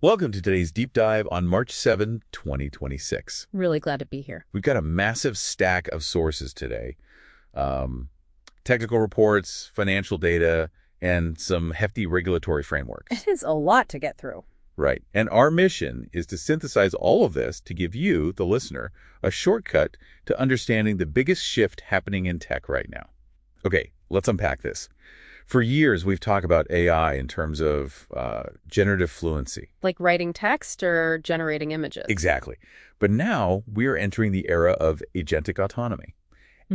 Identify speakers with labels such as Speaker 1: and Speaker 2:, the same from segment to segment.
Speaker 1: Welcome to today's deep dive on March 7, 2026.
Speaker 2: Really glad to be here.
Speaker 1: We've got a massive stack of sources today. Technical reports, financial data, and some hefty regulatory frameworks.
Speaker 2: It is a lot to get through.
Speaker 1: Right. And our mission is to synthesize all of this to give you, the listener, a shortcut to understanding the biggest shift happening in tech right now. Okay, let's unpack this. For years, we've talked about AI in terms of generative fluency.
Speaker 2: Like writing text or generating images.
Speaker 1: Exactly. But now we are entering the era of agentic autonomy.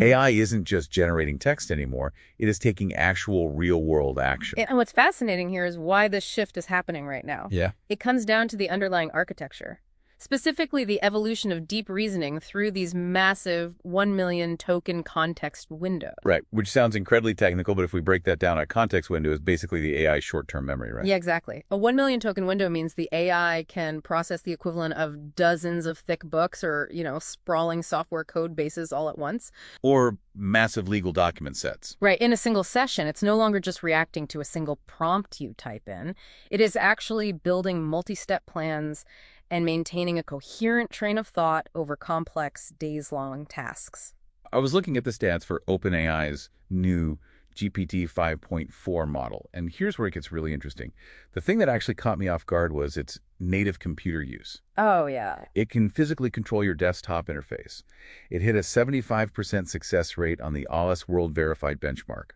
Speaker 1: AI isn't just generating text anymore. It is taking actual real-world action.
Speaker 2: And what's fascinating here is why this shift is happening right now.
Speaker 1: Yeah.
Speaker 2: It comes down to the underlying architecture. Specifically, the evolution of deep reasoning through these massive 1 million token context windows.
Speaker 1: Right, which sounds incredibly technical, but if we break that down, a context window is basically the AI short-term memory, right?
Speaker 2: Yeah, exactly. A 1 million token window means the AI can process the equivalent of dozens of thick books or, sprawling software code bases all at once.
Speaker 1: Or massive legal document sets.
Speaker 2: Right. In a single session, it's no longer just reacting to a single prompt you type in. It is actually building multi-step plans and maintaining a coherent train of thought over complex, days-long tasks.
Speaker 1: I was looking at the stats for OpenAI's new GPT 5.4 model, and here's where it gets really interesting. The thing that actually caught me off guard was its native computer use.
Speaker 2: Oh, yeah.
Speaker 1: It can physically control your desktop interface. It hit a 75% success rate on the ALICE World Verified benchmark.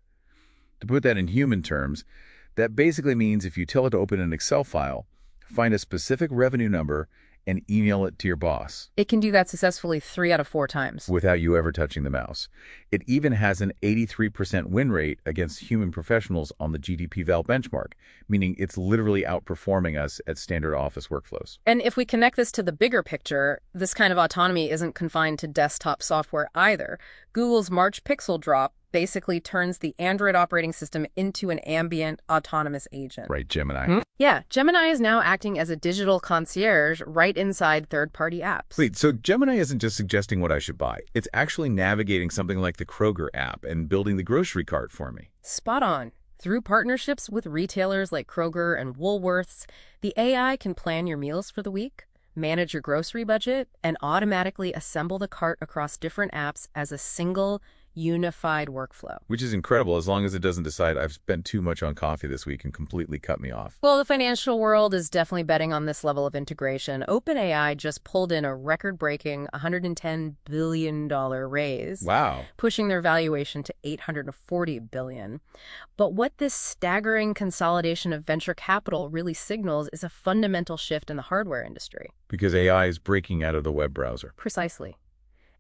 Speaker 1: To put that in human terms, that basically means if you tell it to open an Excel file, find a specific revenue number, and email it to your boss.
Speaker 2: It can do that successfully 3 out of 4 times.
Speaker 1: Without you ever touching the mouse. It even has an 83% win rate against human professionals on the GDP-Val benchmark, meaning it's literally outperforming us at standard office workflows.
Speaker 2: And if we connect this to the bigger picture, this kind of autonomy isn't confined to desktop software either. Google's March Pixel drop basically turns the Android operating system into an ambient autonomous agent.
Speaker 1: Right, Gemini.
Speaker 2: Yeah, Gemini is now acting as a digital concierge right inside third-party apps.
Speaker 1: Wait, so Gemini isn't just suggesting what I should buy. It's actually navigating something like the Kroger app and building the grocery cart for me.
Speaker 2: Spot on. Through partnerships with retailers like Kroger and Woolworths, the AI can plan your meals for the week, manage your grocery budget, and automatically assemble the cart across different apps as a single, unified workflow.
Speaker 1: Which is incredible as long as it doesn't decide I've spent too much on coffee this week and completely cut me off.
Speaker 2: Well, the financial world is definitely betting on this level of integration. OpenAI just pulled in a record-breaking $110 billion raise.
Speaker 1: Wow.
Speaker 2: Pushing their valuation to $840 billion. But what this staggering consolidation of venture capital really signals is a fundamental shift in the hardware industry.
Speaker 1: Because AI is breaking out of the web browser.
Speaker 2: Precisely.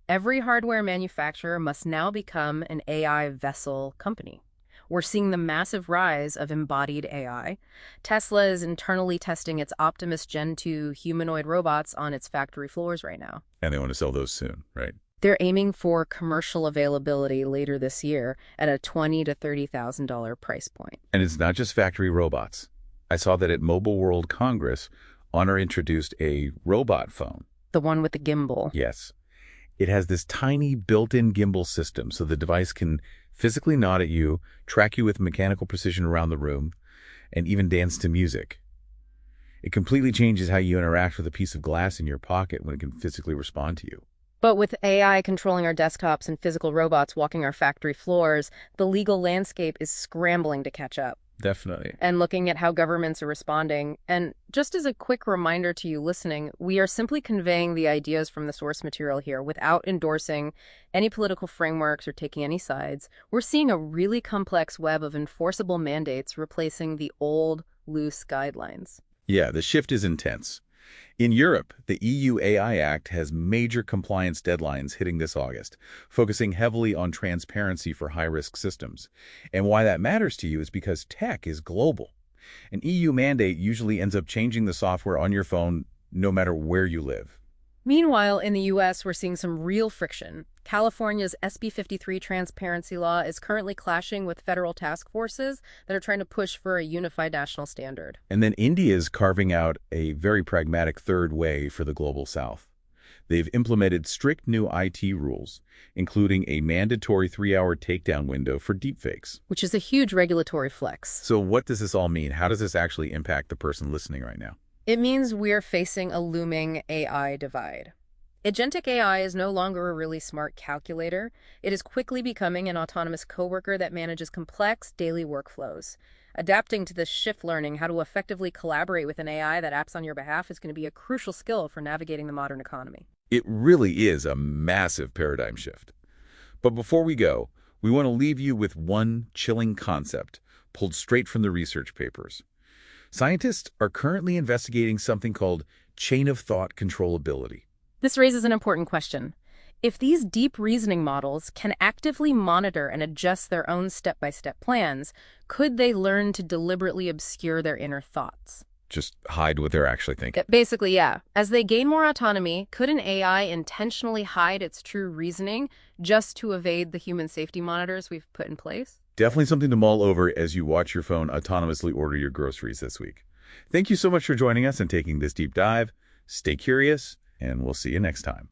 Speaker 2: Every hardware manufacturer must now become an AI vessel company. We're seeing the massive rise of embodied AI. Tesla is internally testing its Optimus Gen 2 humanoid robots on its factory floors right now.
Speaker 1: And they want to sell those soon, right?
Speaker 2: They're aiming for commercial availability later this year at a $20,000 to $30,000 price point.
Speaker 1: And it's not just factory robots. I saw that at Mobile World Congress, Honor introduced a robot phone.
Speaker 2: The one with the gimbal.
Speaker 1: Yes. It has this tiny built-in gimbal system so the device can physically nod at you, track you with mechanical precision around the room, and even dance to music. It completely changes how you interact with a piece of glass in your pocket when it can physically respond to you.
Speaker 2: But with AI controlling our desktops and physical robots walking our factory floors, the legal landscape is scrambling to catch up.
Speaker 1: Definitely.
Speaker 2: And looking at how governments are responding. And just as a quick reminder to you listening, we are simply conveying the ideas from the source material here without endorsing any political frameworks or taking any sides. We're seeing a really complex web of enforceable mandates replacing the old, loose guidelines.
Speaker 1: Yeah, the shift is intense. In Europe, the EU AI Act has major compliance deadlines hitting this August, focusing heavily on transparency for high-risk systems. And why that matters to you is because tech is global. An EU mandate usually ends up changing the software on your phone no matter where you live.
Speaker 2: Meanwhile, in the U.S., we're seeing some real friction. California's SB 53 transparency law is currently clashing with federal task forces that are trying to push for a unified national standard.
Speaker 1: And then India is carving out a very pragmatic third way for the global south. They've implemented strict new IT rules, including a mandatory 3-hour takedown window for deepfakes.
Speaker 2: Which is a huge regulatory flex.
Speaker 1: So what does this all mean? How does this actually impact the person listening right now?
Speaker 2: It means we're facing a looming AI divide. Agentic AI is no longer a really smart calculator. It is quickly becoming an autonomous coworker that manages complex daily workflows. Adapting to this shift, learning how to effectively collaborate with an AI that acts on your behalf is going to be a crucial skill for navigating the modern economy.
Speaker 1: It really is a massive paradigm shift. But before we go, we want to leave you with one chilling concept pulled straight from the research papers. Scientists are currently investigating something called chain of thought controllability.
Speaker 2: This raises an important question. If these deep reasoning models can actively monitor and adjust their own step-by-step plans, could they learn to deliberately obscure their inner thoughts?
Speaker 1: Just hide what they're actually thinking.
Speaker 2: Basically, yeah. As they gain more autonomy, could an AI intentionally hide its true reasoning just to evade the human safety monitors we've put in place?
Speaker 1: Definitely something to mull over as you watch your phone autonomously order your groceries this week. Thank you so much for joining us and taking this deep dive. Stay curious, and we'll see you next time.